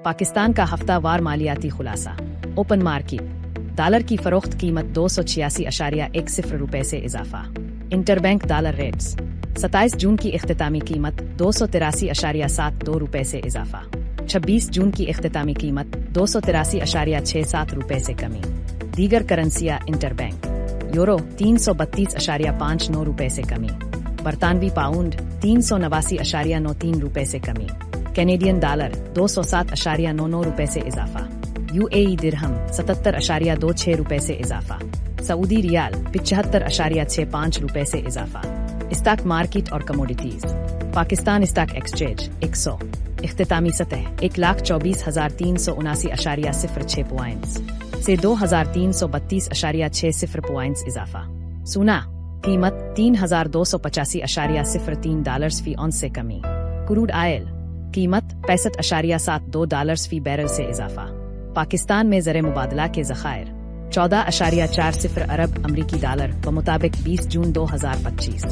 پاکستان کا ہفتہ وار مالیاتی خلاصہ۔ اوپن مارکیٹ ڈالر کی فروخت قیمت 286.10 روپے سے اضافہ۔ انٹر بینک ڈالر ریٹس 27 جون کی اختتامی قیمت 283.72 روپے سے اضافہ۔ 26 جون کی اختتامی قیمت 283.67 روپے سے کمی۔ دیگر کرنسیاں انٹر بینک یورو 332.59 روپے سے کمی۔ برطانوی پاؤنڈ 389.93 روپے سے کمی۔ کینیڈین ڈالر 207.99 روپے سے اضافہ۔ UAE درہم 77.26 روپے سے اضافہ۔ سعودی ریال 75.65 روپے سے اضافہ۔ اسٹاک مارکیٹ اور کموڈیٹیز۔ پاکستان اسٹاک ایکسچینج 100 اختتامی سطح 1,24,379.06 پوائنٹس سے 2,332.60 پوائنٹس اضافہ۔ سونا قیمت 3,285.03 ڈالرز فی اونس سے کمی۔ کروڈ آئل قیمت 65.72 ڈالرز فی بیرل سے اضافہ۔ پاکستان میں زر مبادلہ کے ذخائر 14.40 ارب امریکی ڈالر بمطابق 20 جون 2025۔